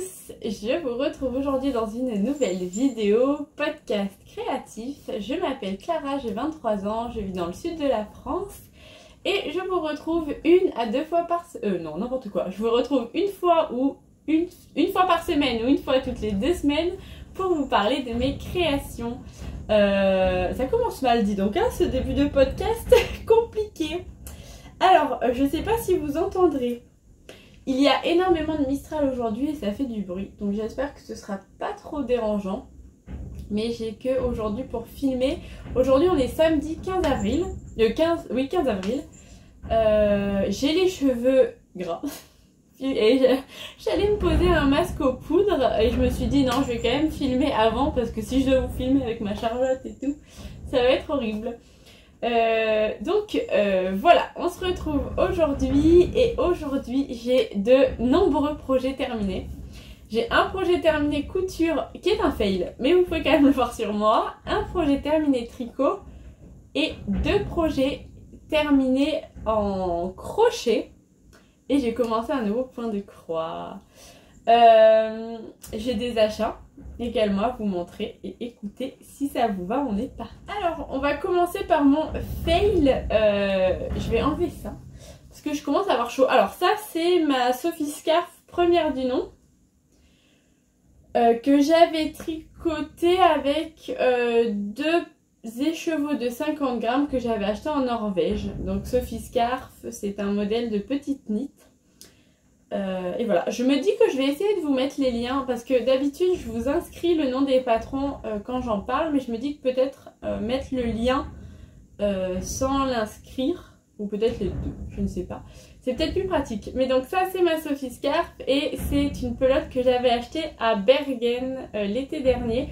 tous, je vous retrouve aujourd'hui dans une nouvelle vidéo podcast créatif. Je m'appelle Clara, j'ai 23 ans, je vis dans le sud de la France et je vous retrouve une à deux fois par non, n'importe quoi. Je vous retrouve une fois par semaine ou une fois toutes les 2 semaines pour vous parler de mes créations. Ça commence mal, dis donc, hein, ce début de podcast compliqué. Alors, je sais pas si vous entendrez. Il y a énormément de Mistral aujourd'hui et ça fait du bruit. Donc j'espère que ce sera pas trop dérangeant. Mais j'ai que aujourd'hui pour filmer. Aujourd'hui on est samedi 15 avril. 15 avril. J'ai les cheveux gras. Et j'allais me poser un masque aux poudres. Et je me suis dit non, je vais quand même filmer avant. Parce que si je dois vous filmer avec ma Charlotte et tout, ça va être horrible. Voilà, on se retrouve aujourd'hui et aujourd'hui j'ai de nombreux projets terminés. J'ai un projet terminé couture qui est un fail, mais vous pouvez quand même le voir sur moi. Un projet terminé tricot et 2 projets terminés en crochet. Et j'ai commencé un nouveau point de croix. J'ai des achats également à vous montrer et écoutez si ça vous va, on est parti. Alors on va commencer par mon fail. Je vais enlever ça parce que je commence à avoir chaud. Alors ça c'est ma Sophie Scarf première du nom que j'avais tricoté avec 2 écheveaux de 50 grammes que j'avais acheté en Norvège. Donc Sophie Scarf, c'est un modèle de petite knit. Et voilà, je me dis que je vais essayer de vous mettre les liens parce que d'habitude je vous inscris le nom des patrons quand j'en parle, mais je me dis que peut-être mettre le lien sans l'inscrire, ou peut-être les deux, je ne sais pas, c'est peut-être plus pratique. Mais donc ça c'est ma Sophie Scarf et c'est une pelote que j'avais achetée à Bergen l'été dernier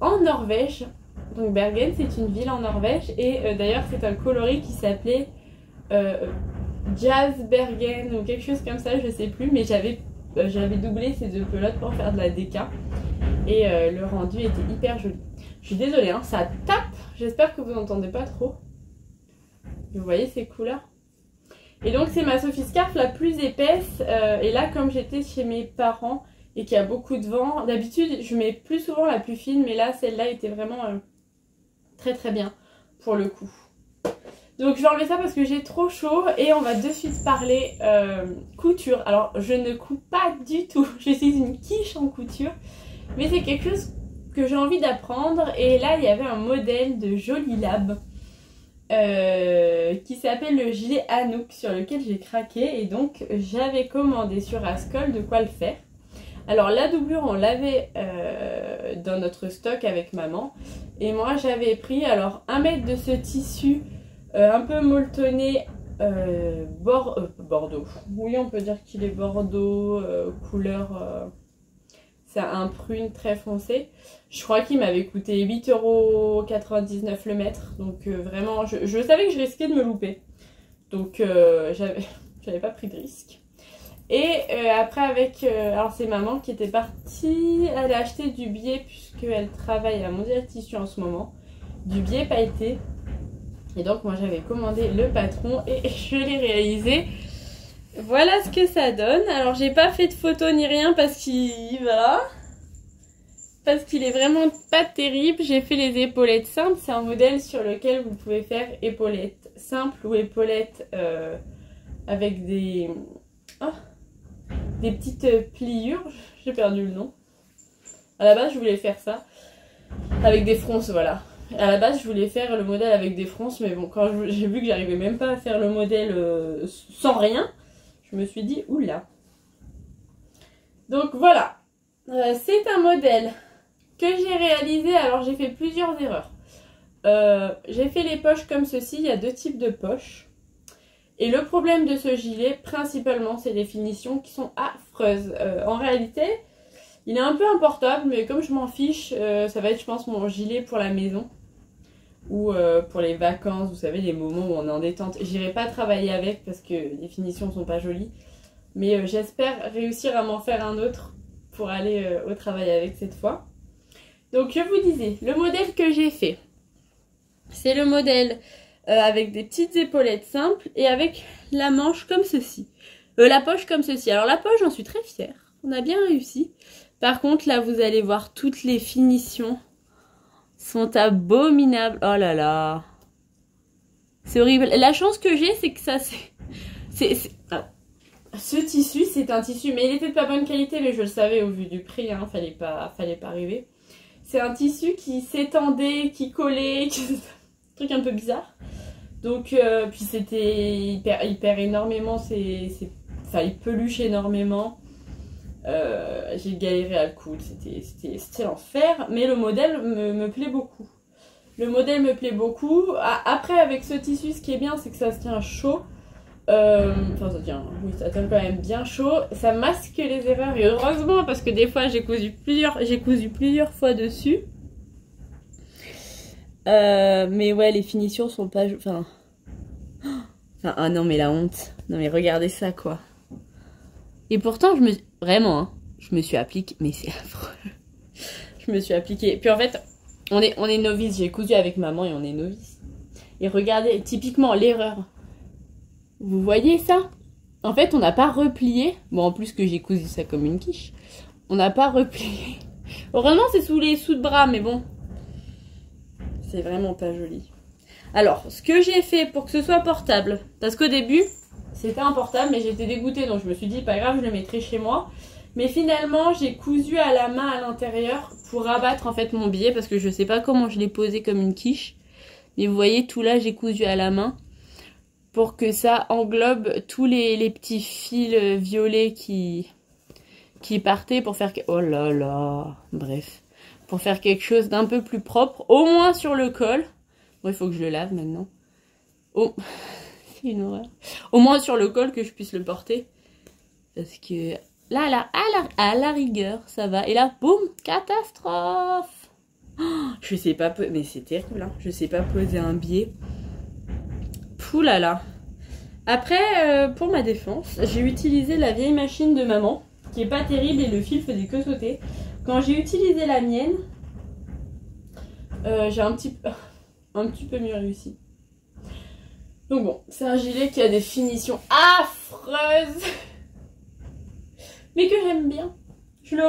en Norvège. Donc Bergen c'est une ville en Norvège et d'ailleurs c'est un coloris qui s'appelait Jazz Bergen ou quelque chose comme ça, je sais plus, mais j'avais doublé ces 2 pelotes pour faire de la déca et le rendu était hyper joli. Je suis désolée, hein, ça tape, j'espère que vous n'entendez pas trop. Vous voyez ces couleurs? Et donc c'est ma Sophie Scarf la plus épaisse et là comme j'étais chez mes parents et qu'il y a beaucoup de vent, d'habitude je mets plus souvent la plus fine, mais là celle-là était vraiment très très bien pour le coup. Donc je vais enlever ça parce que j'ai trop chaud et on va de suite parler couture. Alors je ne couds pas du tout, je suis une quiche en couture, mais c'est quelque chose que j'ai envie d'apprendre. Et là il y avait un modèle de Jolie Lab qui s'appelle le gilet Anouk sur lequel j'ai craqué. Et donc j'avais commandé sur Ascol de quoi le faire. Alors la doublure on l'avait dans notre stock avec maman. Et moi j'avais pris alors 1 mètre de ce tissu un peu molletonné bordeaux. Oui, on peut dire qu'il est bordeaux, couleur... c'est un prune très foncé. Je crois qu'il m'avait coûté 8,99 € le mètre. Donc vraiment, je savais que je risquais de me louper. Donc j'avais pas pris de risque. Et après avec... alors c'est maman qui était partie. Elle a acheté du biais puisqu'elle travaille à Mondial Tissu en ce moment. Du biais pailleté. Et donc moi j'avais commandé le patron et je l'ai réalisé. Voilà ce que ça donne. Alors j'ai pas fait de photo ni rien parce qu'il est vraiment pas terrible. J'ai fait les épaulettes simples. C'est un modèle sur lequel vous pouvez faire épaulettes simples ou épaulettes avec des petites pliures. J'ai perdu le nom. À la base je voulais faire ça avec des fronces, voilà. À la base je voulais faire le modèle avec des fronces, mais bon, quand j'ai vu que j'arrivais même pas à faire le modèle sans rien, je me suis dit oula. Donc voilà, c'est un modèle que j'ai réalisé. Alors j'ai fait plusieurs erreurs. J'ai fait les poches comme ceci, il y a 2 types de poches. Et le problème de ce gilet, principalement, c'est les finitions qui sont affreuses. En réalité, il est un peu importable, mais comme je m'en fiche, ça va être je pense mon gilet pour la maison. Ou pour les vacances, vous savez, les moments où on est en détente. J'irai pas travailler avec parce que les finitions sont pas jolies. Mais j'espère réussir à m'en faire un autre pour aller au travail avec cette fois. Donc je vous disais, le modèle que j'ai fait, c'est le modèle avec des petites épaulettes simples et avec la manche comme ceci. La poche comme ceci. Alors la poche, j'en suis très fière. On a bien réussi. Par contre, là, vous allez voir, toutes les finitions sont abominables. Oh là là. C'est horrible. La chance que j'ai, c'est que ça, ah. Ce tissu, c'est un tissu, mais il était de pas bonne qualité, mais je le savais au vu du prix, hein, fallait pas rêver. C'est un tissu qui s'étendait, qui collait, un truc un peu bizarre. Donc, puis c'était, il perd énormément, enfin, il peluche énormément. J'ai galéré à le coudre, c'était l'enfer, mais le modèle me plaît beaucoup. Le modèle me plaît beaucoup. Après, avec ce tissu, ce qui est bien, c'est que ça se tient chaud. Enfin, ça tient quand même bien chaud. Ça masque les erreurs, et heureusement, parce que des fois, j'ai cousu plusieurs fois dessus. Mais ouais, les finitions sont pas... Enfin, ah non, mais la honte. Non, mais regardez ça, quoi. Et pourtant, vraiment, hein, je me suis appliquée. Mais c'est affreux. Je me suis appliquée. Puis en fait, on est novice. J'ai cousu avec maman et on est novice. Et regardez, typiquement, l'erreur. Vous voyez ça? En fait, on n'a pas replié. Bon, en plus que j'ai cousu ça comme une quiche. On n'a pas replié. Heureusement, c'est sous les sous de bras, mais bon. C'est vraiment pas joli. Alors, ce que j'ai fait pour que ce soit portable, parce qu'au début, c'était un portable, mais j'étais dégoûtée, donc je me suis dit, pas grave, je le mettrai chez moi. Mais finalement, j'ai cousu à la main à l'intérieur pour rabattre en fait mon billet, parce que je sais pas comment je l'ai posé comme une quiche. Mais vous voyez, tout là, j'ai cousu à la main pour que ça englobe tous les petits fils violets qui partaient pour faire... Oh là là, bref. Pour faire quelque chose d'un peu plus propre, au moins sur le col. Bon, il faut que je le lave maintenant. Oh, c'est une horreur. Au moins sur le col que je puisse le porter. Parce que là, à la rigueur, ça va. Et là, boum, catastrophe. Oh, je sais pas, mais c'est terrible, hein. Je sais pas poser un biais. Pouh là là. Après, pour ma défense, j'ai utilisé la vieille machine de maman, qui est pas terrible et le fil faisait que sauter. Quand j'ai utilisé la mienne, j'ai un petit peu mieux réussi. Donc bon, c'est un gilet qui a des finitions affreuses, mais que j'aime bien. Je le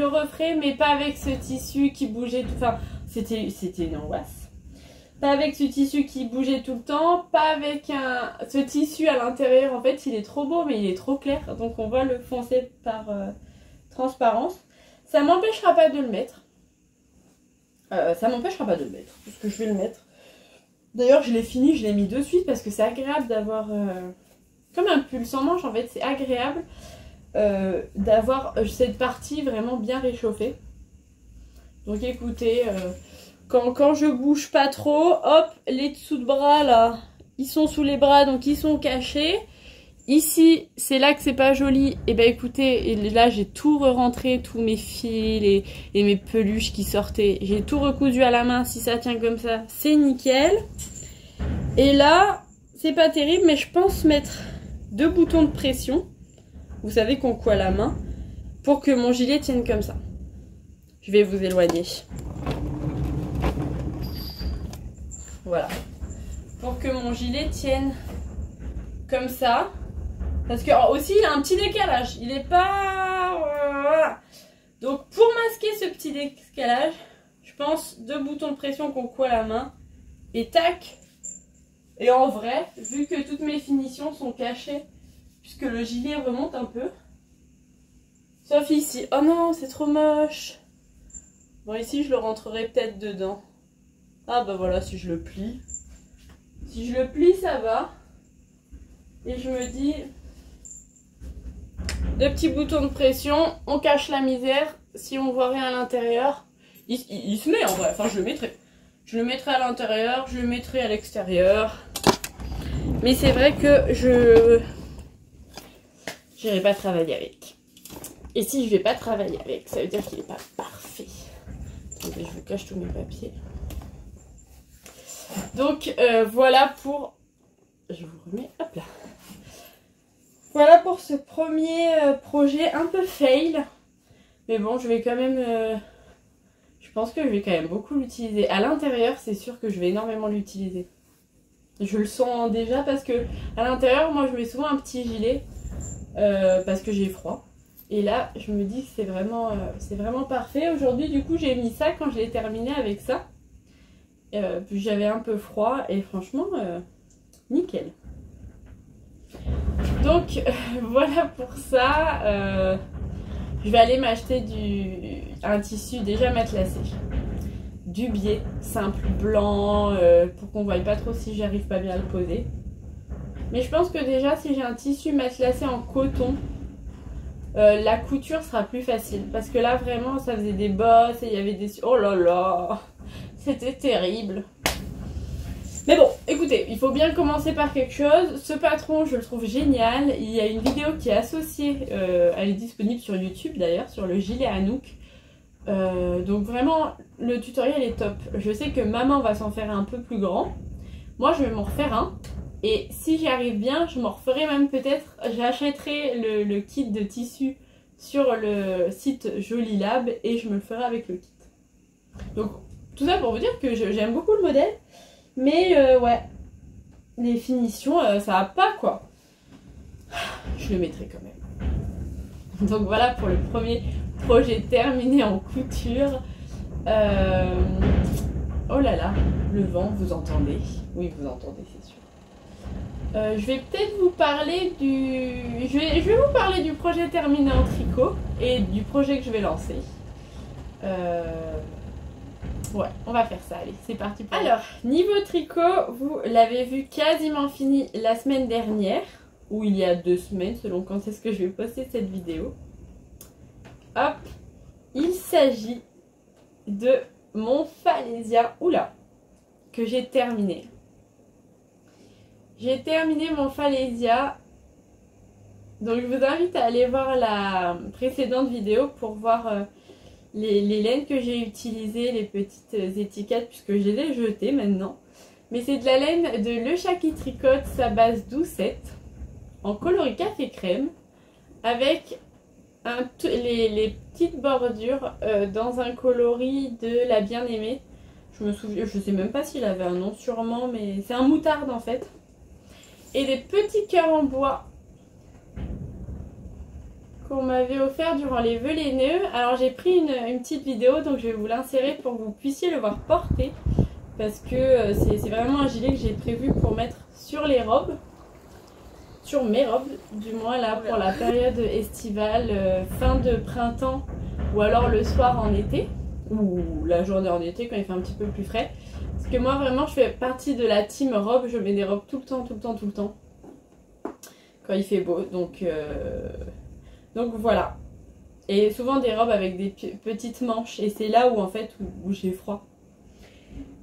referai, mais pas avec ce tissu qui bougeait tout. Enfin, c'était une angoisse. Pas avec ce tissu qui bougeait tout le temps, pas avec ce tissu à l'intérieur. En fait, il est trop beau, mais il est trop clair, donc on voit le foncé par transparence. Ça m'empêchera pas de le mettre. Parce que je vais le mettre. D'ailleurs, je l'ai fini, je l'ai mis de suite parce que c'est agréable d'avoir... comme un pull sans manche, en fait, c'est agréable d'avoir cette partie vraiment bien réchauffée. Donc écoutez, quand je bouge pas trop, hop, les dessous de bras, là, ils sont sous les bras, donc ils sont cachés. Ici, c'est là que c'est pas joli. Et ben écoutez, et là j'ai tout re-rentré, tous mes fils et mes peluches qui sortaient. J'ai tout recousu à la main, si ça tient comme ça, c'est nickel. Et là, c'est pas terrible, mais je pense mettre 2 boutons de pression. Vous savez qu'on coud à la main, pour que mon gilet tienne comme ça. Je vais vous éloigner. Voilà. Pour que mon gilet tienne comme ça. Parce que aussi il a un petit décalage, il est pas... voilà. Donc pour masquer ce petit décalage, je pense 2 boutons de pression qu'on coud à la main. Et tac. Et en vrai, vu que toutes mes finitions sont cachées, puisque le gilet remonte un peu. Sauf ici. Oh non, c'est trop moche. Bon, ici je le rentrerai peut-être dedans. Ah bah voilà, si je le plie. Si je le plie, ça va. Et je me dis... 2 petits boutons de pression, on cache la misère. Si on voit rien à l'intérieur, il se met en vrai. Enfin, je le mettrai. Je le mettrai à l'intérieur, je le mettrai à l'extérieur. Mais c'est vrai que je n'irai pas travailler avec. Et si je vais pas travailler avec, ça veut dire qu'il n'est pas parfait. Attendez, je vous cache tous mes papiers. Donc voilà pour... Je vous remets, hop là. Voilà pour ce premier projet un peu fail. Mais bon, je vais quand même... je pense que je vais quand même beaucoup l'utiliser. À l'intérieur, c'est sûr que je vais énormément l'utiliser. Je le sens déjà parce que à l'intérieur, moi je mets souvent un petit gilet. Parce que j'ai froid. Et là, je me dis que c'est vraiment parfait. Aujourd'hui, du coup, j'ai mis ça quand je l'ai terminé avec ça. Puis j'avais un peu froid et franchement, nickel. Donc, voilà pour ça. Je vais aller m'acheter un tissu déjà matelassé. Du biais simple, blanc, pour qu'on ne voie pas trop si j'arrive pas bien à le poser. Mais je pense que déjà, si j'ai un tissu matelassé en coton, la couture sera plus facile. Parce que là, vraiment, ça faisait des bosses et il y avait des... Oh là là, c'était terrible. Mais bon, écoutez, il faut bien commencer par quelque chose. Ce patron, je le trouve génial. Il y a une vidéo qui est associée, elle est disponible sur YouTube d'ailleurs, sur le gilet Anouk. Donc vraiment, le tutoriel est top. Je sais que maman va s'en faire un peu plus grand. Moi, je vais m'en refaire un. Et si j'y arrive bien, je m'en referai même peut-être. J'achèterai le kit de tissu sur le site Jolilab et je me le ferai avec le kit. Donc, tout ça pour vous dire que j'aime beaucoup le modèle. Mais ouais, les finitions, ça va pas quoi. Je le mettrai quand même. Donc voilà pour le premier projet terminé en couture. Oh là là, le vent, vous entendez? Oui, vous entendez, c'est sûr. Je vais peut-être vous parler du... Je vais vous parler du projet terminé en tricot et du projet que je vais lancer. Ouais, on va faire ça, allez, c'est parti. Alors, niveau tricot, vous l'avez vu quasiment fini la semaine dernière, ou il y a 2 semaines, selon quand est-ce que je vais poster cette vidéo. Hop, il s'agit de mon Falesia, oula, que j'ai terminé. J'ai terminé mon Falesia, donc je vous invite à aller voir la précédente vidéo pour voir les laines que j'ai utilisées, les petites étiquettes, puisque je les ai jetées maintenant. Mais c'est de la laine de Le Chat qui tricote, sa base doucette, en coloris café crème, avec les petites bordures dans un coloris de la bien-aimée. Je me souviens, je sais même pas s'il avait un nom sûrement, mais c'est un moutarde en fait. Et des petits cœurs en bois qu'on m'avait offert durant les vœux les nœuds. Alors j'ai pris une petite vidéo, donc je vais vous l'insérer pour que vous puissiez le voir porter. Parce que c'est vraiment un gilet que j'ai prévu pour mettre sur les robes. Sur mes robes, du moins là pour la période estivale, fin de printemps ou alors le soir en été. Ou la journée en été quand il fait un petit peu plus frais. Parce que moi vraiment je fais partie de la team robe, je mets des robes tout le temps, tout le temps, tout le temps. Quand il fait beau, donc voilà. Et souvent des robes avec des petites manches. Et c'est là où en fait où j'ai froid.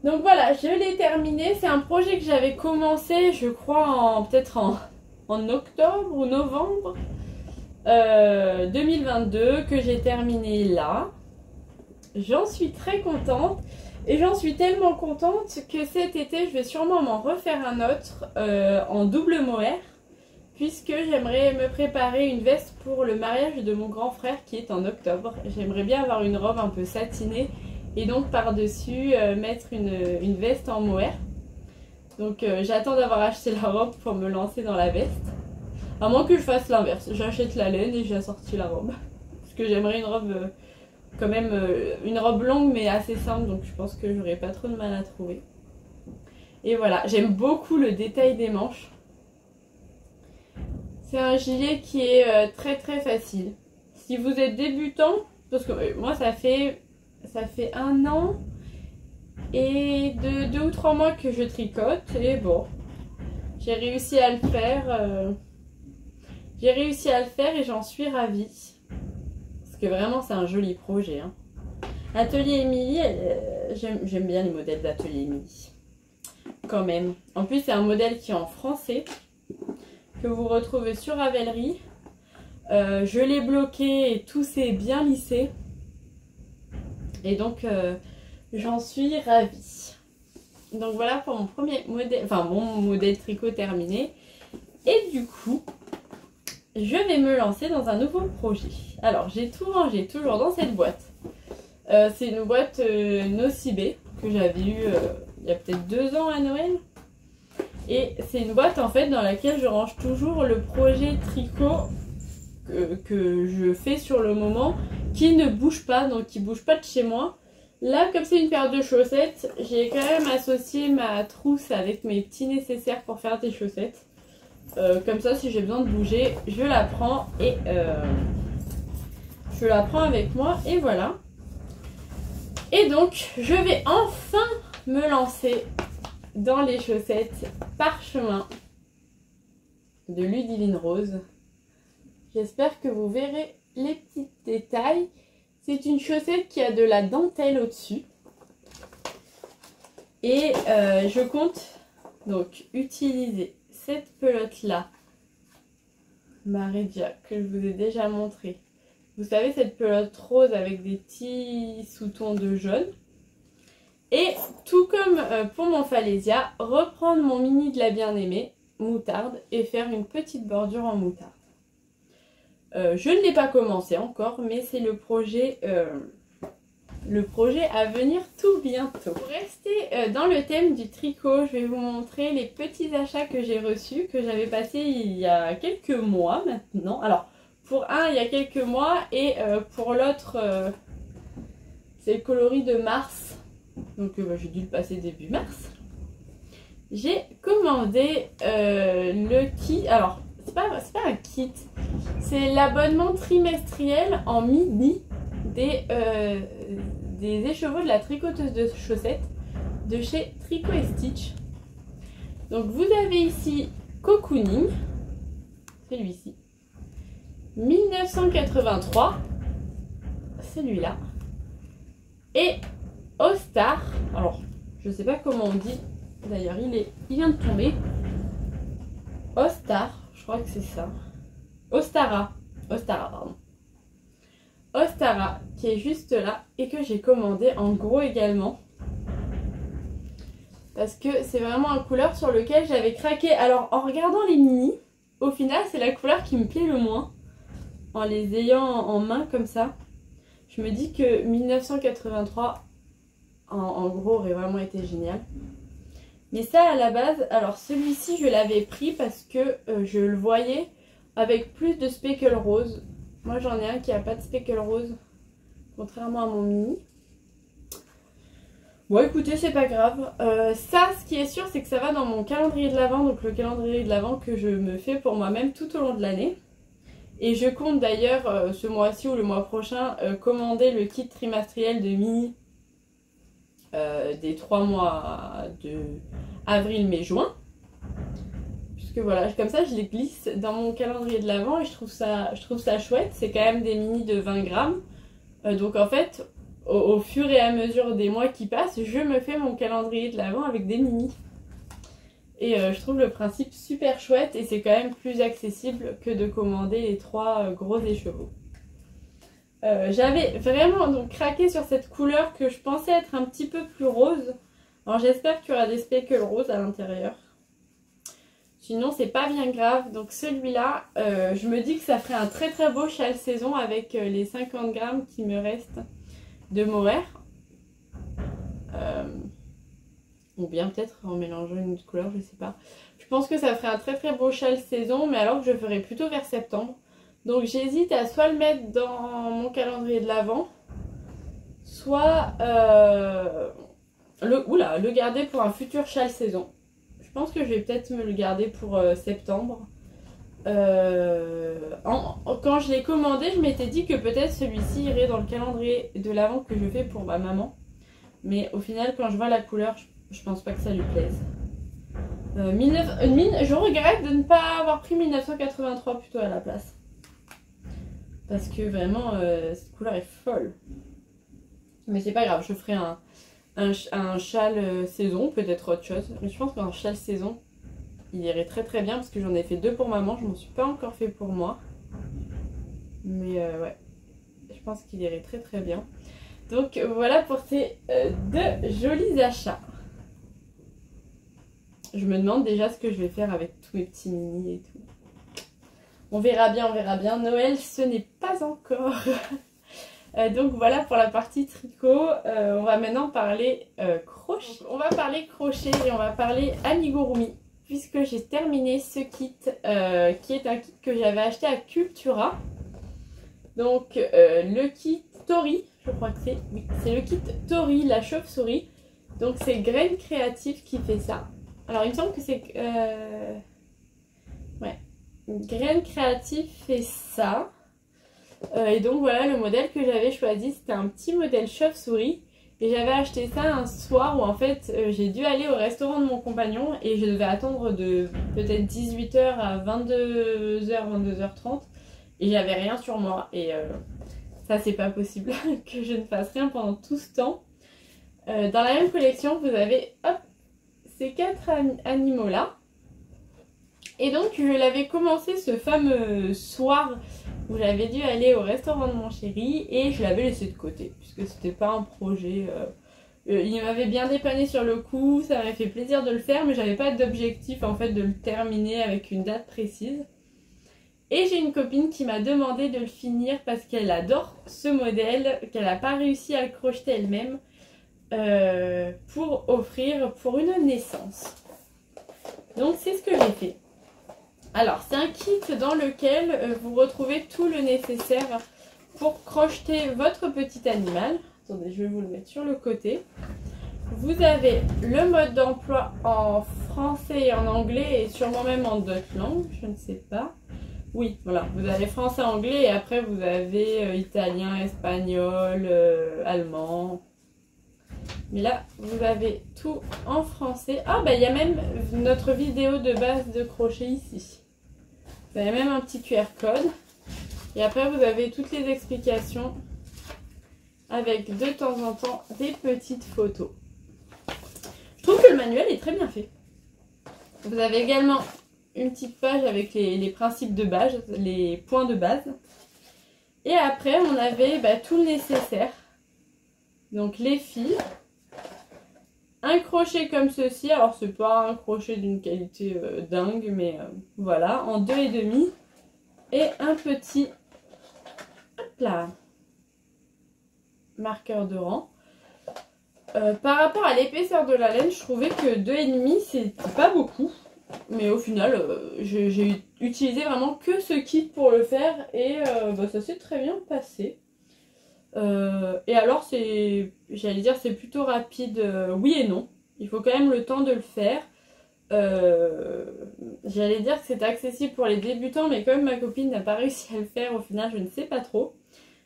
Donc voilà, je l'ai terminé. C'est un projet que j'avais commencé, je crois, peut-être en octobre ou novembre 2022, que j'ai terminé là. J'en suis très contente. Et j'en suis tellement contente que cet été, je vais sûrement m'en refaire un autre en double mohair. Puisque j'aimerais me préparer une veste pour le mariage de mon grand frère qui est en octobre. J'aimerais bien avoir une robe un peu satinée et donc par-dessus mettre une veste en mohair. Donc j'attends d'avoir acheté la robe pour me lancer dans la veste. À moins que je fasse l'inverse, j'achète la laine et j'ai assorti la robe. Parce que j'aimerais une robe quand même, une robe longue mais assez simple, donc je pense que j'aurai pas trop de mal à trouver. Et voilà, j'aime beaucoup le détail des manches. C'est un gilet qui est très très facile. Si vous êtes débutant, parce que moi ça fait 1 an et 2 ou 3 mois que je tricote et bon, j'ai réussi à le faire. Et j'en suis ravie. Parce que vraiment c'est un joli projet. Hein. Atelier Émilie, j'aime bien les modèles d'Atelier Émilie. Quand même. En plus c'est un modèle qui est en français. Que vous retrouvez sur Ravelry. Je l'ai bloqué et tout s'est bien lissé. Et donc j'en suis ravie. Donc voilà pour mon premier modèle, enfin mon modèle tricot terminé. Et du coup, je vais me lancer dans un nouveau projet. Alors j'ai tout rangé toujours dans cette boîte. C'est une boîte Nocibé que j'avais eue il y a peut-être 2 ans à Noël. Et c'est une boîte en fait dans laquelle je range toujours le projet tricot que je fais sur le moment qui ne bougent pas, donc qui ne bougent pas de chez moi. Là, comme c'est une paire de chaussettes, j'ai quand même associé ma trousse avec mes petits nécessaires pour faire des chaussettes. Comme ça, si j'ai besoin de bouger, je la prends et je la prends avec moi et voilà. Et donc, je vais enfin me lancer dans les chaussettes Parchemin de Ludivine Rose. J'espère que vous verrez les petits détails. C'est une chaussette qui a de la dentelle au-dessus. Et je compte donc utiliser cette pelote-là, Maregia, que je vous ai déjà montré. Vous savez, cette pelote rose avec des petits sous-tons de jaune. Et tout comme pour mon Falesia, reprendre mon mini de la bien-aimée, moutarde, et faire une petite bordure en moutarde. Je ne l'ai pas commencé encore, mais c'est le projet à venir tout bientôt. Pour rester dans le thème du tricot, je vais vous montrer les petits achats que j'ai reçus, que j'avais passés il y a quelques mois maintenant. Alors, pour un, il y a quelques mois, et pour l'autre, c'est le coloris de mars. Donc, j'ai dû le passer début mars. J'ai commandé le kit. Alors, c'est pas un kit, c'est l'abonnement trimestriel en mini des écheveaux de la tricoteuse de chaussettes de chez Tricot & Stitch. Donc vous avez ici Cocooning, celui-ci, 1983, celui-là, et Ostar, alors je sais pas comment on dit, d'ailleurs il vient de tomber, Ostar, je crois que c'est ça. Ostara, pardon. Ostara, qui est juste là et que j'ai commandé en gros également. Parce que c'est vraiment un couleur sur lequel j'avais craqué. Alors en regardant les mini, au final c'est la couleur qui me plaît le moins. En les ayant en main comme ça. Je me dis que 1983 en gros aurait vraiment été génial. Mais ça à la base, alors celui-ci je l'avais pris parce que je le voyais avec plus de speckle rose. Moi j'en ai un qui n'a pas de speckle rose, contrairement à mon mini. Bon écoutez, c'est pas grave. Ça, ce qui est sûr, c'est que ça va dans mon calendrier de l'Avent, donc le calendrier de l'Avent que je me fais pour moi-même tout au long de l'année. Et je compte d'ailleurs ce mois-ci ou le mois prochain commander le kit trimestriel de mini des 3 mois de avril, mai, juin. Puisque voilà, comme ça je les glisse dans mon calendrier de l'Avent et je trouve ça chouette. C'est quand même des mini de 20 grammes. Donc en fait, au fur et à mesure des mois qui passent, je me fais mon calendrier de l'Avent avec des mini. Et je trouve le principe super chouette et c'est quand même plus accessible que de commander les 3 gros écheveaux. J'avais vraiment donc craqué sur cette couleur que je pensais être un petit peu plus rose. Alors j'espère qu'il y aura des speckles roses à l'intérieur. Sinon c'est pas bien grave. Donc celui-là, je me dis que ça ferait un très très beau châle saison avec les 50 grammes qui me restent de mohair. Ou bien peut-être en mélangeant une autre couleur, je sais pas. Je pense que ça ferait un très très beau châle saison, mais alors que je ferais plutôt vers septembre. Donc j'hésite à soit le mettre dans mon calendrier de l'Avent, soit le garder pour un futur châle saison. Je pense que je vais peut-être me le garder pour septembre. Quand je l'ai commandé, je m'étais dit que peut-être celui-ci irait dans le calendrier de l'Avent que je fais pour ma maman. Mais au final, quand je vois la couleur, je pense pas que ça lui plaise. Je regrette de ne pas avoir pris 1983 plutôt à la place. Parce que vraiment, cette couleur est folle. Mais c'est pas grave, je ferai un châle saison, peut-être autre chose. Mais je pense qu'un châle saison, il irait très très bien parce que j'en ai fait 2 pour maman. Je m'en suis pas encore fait pour moi. Mais ouais, je pense qu'il irait très très bien. Donc voilà pour ces 2 jolis achats. Je me demande déjà ce que je vais faire avec tous mes petits mini et tout. On verra bien, on verra bien. Noël, ce n'est pas encore. Donc voilà pour la partie tricot. On va maintenant parler crochet. Donc, on va parler crochet et on va parler amigurumi. Puisque j'ai terminé ce kit qui est un kit que j'avais acheté à Cultura. Donc le kit Tori, je crois que c'est, oui, c'est le kit Tori, la chauve-souris. Donc c'est Graines Créatives qui fait ça. Alors il me semble que c'est... ouais, Graines Créatives fait ça. Et donc voilà, le modèle que j'avais choisi, c'était un petit modèle chauve-souris. Et j'avais acheté ça un soir où en fait j'ai dû aller au restaurant de mon compagnon et je devais attendre de peut-être 18 h à 22 h, 22 h 30. Et j'avais rien sur moi. Et ça c'est pas possible que je ne fasse rien pendant tout ce temps. Dans la même collection, vous avez hop, ces 4 animaux là. Et donc je l'avais commencé ce fameux soir où j'avais dû aller au restaurant de mon chéri et je l'avais laissé de côté puisque c'était pas un projet. Il m'avait bien dépanné sur le coup, ça m'avait fait plaisir de le faire, mais j'avais pas d'objectif en fait de le terminer avec une date précise. Et j'ai une copine qui m'a demandé de le finir parce qu'elle adore ce modèle, qu'elle n'a pas réussi à le crocheter elle-même pour offrir pour une naissance. Donc c'est ce que j'ai fait. Alors c'est un kit dans lequel vous retrouvez tout le nécessaire pour crocheter votre petit animal. Attendez, je vais vous le mettre sur le côté. Vous avez le mode d'emploi en français et en anglais et sûrement même en d'autres langues, je ne sais pas. Oui, voilà, vous avez français, anglais et après vous avez italien, espagnol, allemand. Mais là, vous avez tout en français. Ah, bah il y a même notre vidéo de base de crochet ici. Vous avez même un petit QR code. Et après, vous avez toutes les explications avec de temps en temps des petites photos. Je trouve que le manuel est très bien fait. Vous avez également une petite page avec les principes de base, les points de base. Et après, on avait tout le nécessaire. Donc les fils. Un crochet comme ceci, alors c'est pas un crochet d'une qualité dingue, mais voilà, en 2,5. Et un petit, hop là, marqueur de rang. Par rapport à l'épaisseur de la laine, je trouvais que 2,5 c'était pas beaucoup. Mais au final, j'ai utilisé vraiment que ce kit pour le faire et ça s'est très bien passé. Et alors j'allais dire c'est plutôt rapide, oui et non. Il faut quand même le temps de le faire. J'allais dire que c'est accessible pour les débutants, mais comme ma copine n'a pas réussi à le faire, au final je ne sais pas trop.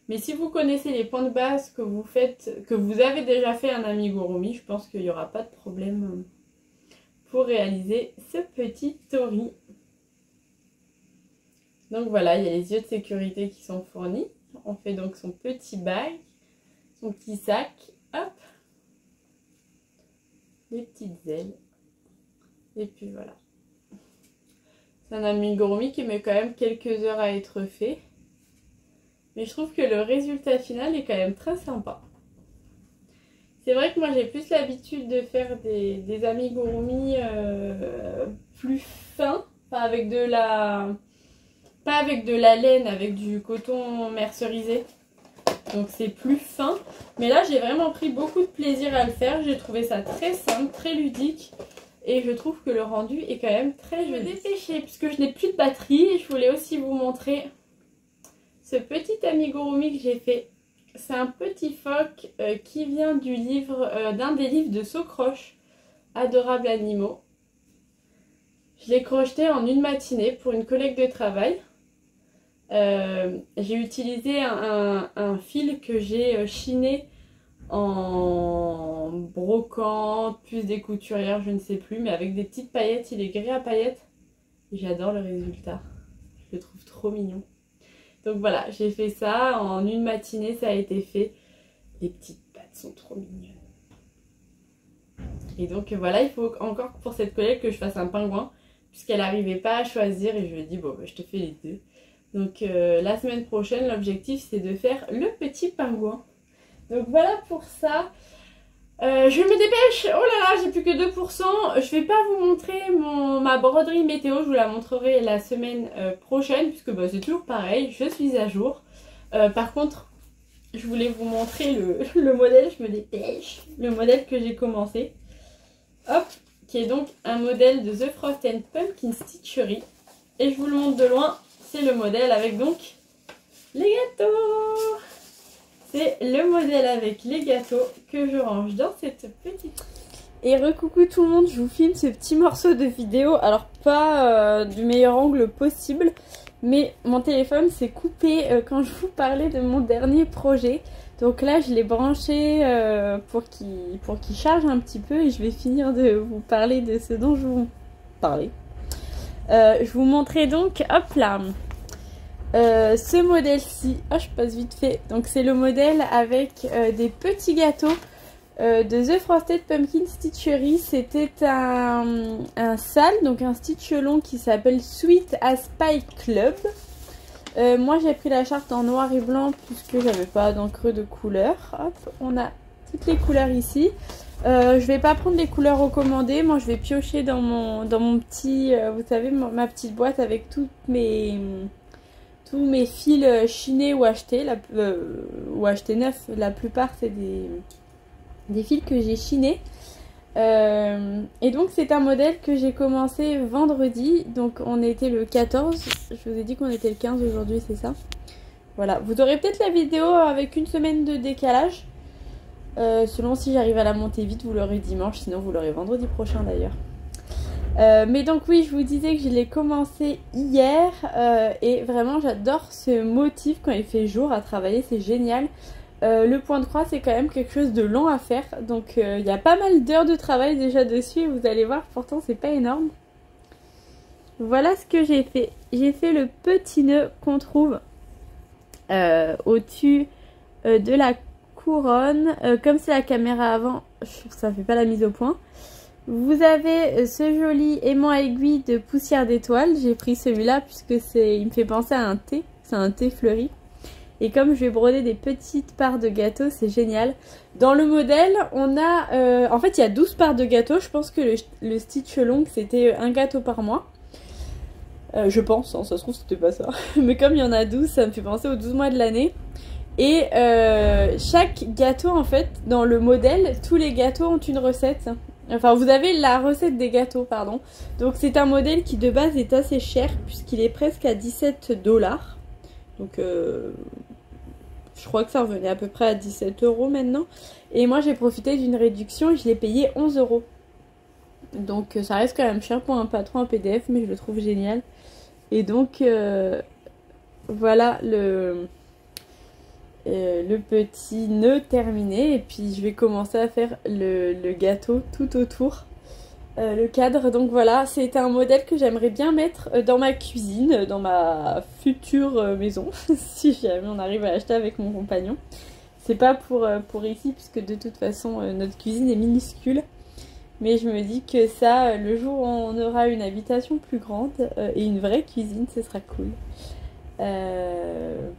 Mais si vous connaissez les points de base que vous faites, que vous avez déjà fait un amigurumi, je pense qu'il n'y aura pas de problème pour réaliser ce petit tori. Donc voilà, il y a les yeux de sécurité qui sont fournis. On fait donc son petit bag, son petit sac, hop, les petites ailes, et puis voilà. C'est un amigurumi qui met quand même quelques heures à être fait, mais je trouve que le résultat final est quand même très sympa. C'est vrai que moi j'ai plus l'habitude de faire des amigurumi plus fins, pas avec de la laine, avec du coton mercerisé. Donc c'est plus fin. Mais là j'ai vraiment pris beaucoup de plaisir à le faire. J'ai trouvé ça très simple, très ludique. Et je trouve que le rendu est quand même très joli. Je vais me dépêcher puisque je n'ai plus de batterie. Je voulais aussi vous montrer ce petit amigurumi que j'ai fait. C'est un petit phoque qui vient du livre, d'un des livres de Socroche, Adorables animaux. Je l'ai crocheté en une matinée pour une collègue de travail. J'ai utilisé un fil que j'ai chiné en brocante, plus des couturières, je ne sais plus, mais avec des petites paillettes. Il est gris à paillettes. J'adore le résultat. Je le trouve trop mignon. Donc voilà, j'ai fait ça en une matinée, ça a été fait. Les petites pattes sont trop mignonnes. Et donc voilà, il faut encore pour cette collègue que je fasse un pingouin, puisqu'elle n'arrivait pas à choisir et je lui ai dit bon, je te fais les deux. Donc la semaine prochaine, l'objectif c'est de faire le petit pingouin. Donc voilà pour ça. Je me dépêche. Oh là là, j'ai plus que 2%. Je vais pas vous montrer ma broderie météo. Je vous la montrerai la semaine prochaine puisque c'est toujours pareil. Je suis à jour. Par contre, je voulais vous montrer le modèle. Je me dépêche. Le modèle que j'ai commencé. Hop, qui est donc un modèle de The Frost & Pumpkin Stitchery. Et je vous le montre de loin. C'est le modèle avec donc Les gâteaux! C'est le modèle avec les gâteaux que je range dans cette petite... Et recoucou tout le monde, je vous filme ce petit morceau de vidéo. Alors pas du meilleur angle possible, mais mon téléphone s'est coupé quand je vous parlais de mon dernier projet. Donc là je l'ai branché pour qu'il charge un petit peu et je vais finir de vous parler de ce dont je vous parlais. Je vous montrais donc, hop là, ce modèle-ci. Oh, je passe vite fait. Donc c'est le modèle avec des petits gâteaux de The Frosted Pumpkin Stitchery. C'était un sale, donc un stitch long qui s'appelle Sweet as Pie Club. Moi j'ai pris la charte en noir et blanc puisque j'avais pas d'encre de couleur. Hop, on a toutes les couleurs ici. Je vais pas prendre les couleurs recommandées. Moi je vais piocher dans mon petit, vous savez, ma petite boîte avec tous mes fils chinés ou achetés neufs. La plupart c'est des fils que j'ai chinés. Et donc c'est un modèle que j'ai commencé vendredi. Donc on était le 14. Je vous ai dit qu'on était le 15 aujourd'hui, c'est ça. Voilà, vous aurez peut-être la vidéo avec une semaine de décalage. Selon si j'arrive à la monter vite, vous l'aurez dimanche. Sinon vous l'aurez vendredi prochain d'ailleurs. Mais donc oui, je vous disais que je l'ai commencé hier. Et vraiment j'adore ce motif quand il fait jour à travailler, c'est génial. Le point de croix c'est quand même quelque chose de long à faire, donc il y a pas mal d'heures de travail déjà dessus et vous allez voir, pourtant c'est pas énorme. Voilà ce que j'ai fait. J'ai fait le petit nœud qu'on trouve au-dessus de la couronne. Comme c'est la caméra avant, ça fait pas la mise au point. Vous avez ce joli aimant aiguille de poussière d'étoile. J'ai pris celui-là puisque il me fait penser à un thé, c'est un thé fleuri. Et comme je vais broder des petites parts de gâteau, c'est génial. Dans le modèle, on a... en fait, il y a 12 parts de gâteau. Je pense que le stitch long, c'était un gâteau par mois. Je pense, hein, ça se trouve, c'était pas ça. Mais comme il y en a 12, ça me fait penser aux 12 mois de l'année. Et chaque gâteau, en fait, dans le modèle, tous les gâteaux ont une recette. Enfin, vous avez la recette des gâteaux, pardon. Donc, c'est un modèle qui, de base, est assez cher, puisqu'il est presque à 17 $. Donc, je crois que ça revenait à peu près à 17 € maintenant. Et moi, j'ai profité d'une réduction et je l'ai payé 11 €. Donc, ça reste quand même cher pour un patron en PDF, mais je le trouve génial. Et donc, voilà le petit nœud terminé. Et puis, je vais commencer à faire le gâteau tout autour. Le cadre, donc voilà, c'est un modèle que j'aimerais bien mettre dans ma cuisine, dans ma future maison, si jamais on arrive à l'acheter avec mon compagnon. C'est pas pour ici, puisque de toute façon notre cuisine est minuscule. Mais je me dis que ça, le jour où on aura une habitation plus grande et une vraie cuisine, ce sera cool.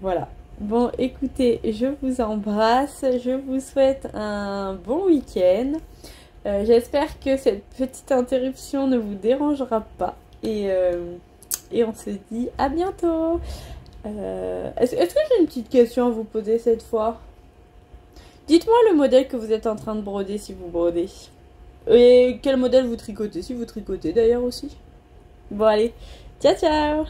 Voilà. Bon, écoutez, je vous embrasse, je vous souhaite un bon week-end. J'espère que cette petite interruption ne vous dérangera pas. Et on se dit à bientôt. Est-ce que j'ai une petite question à vous poser cette fois? Dites-moi le modèle que vous êtes en train de broder si vous brodez. Et quel modèle vous tricotez si vous tricotez d'ailleurs aussi. Bon allez, ciao ciao.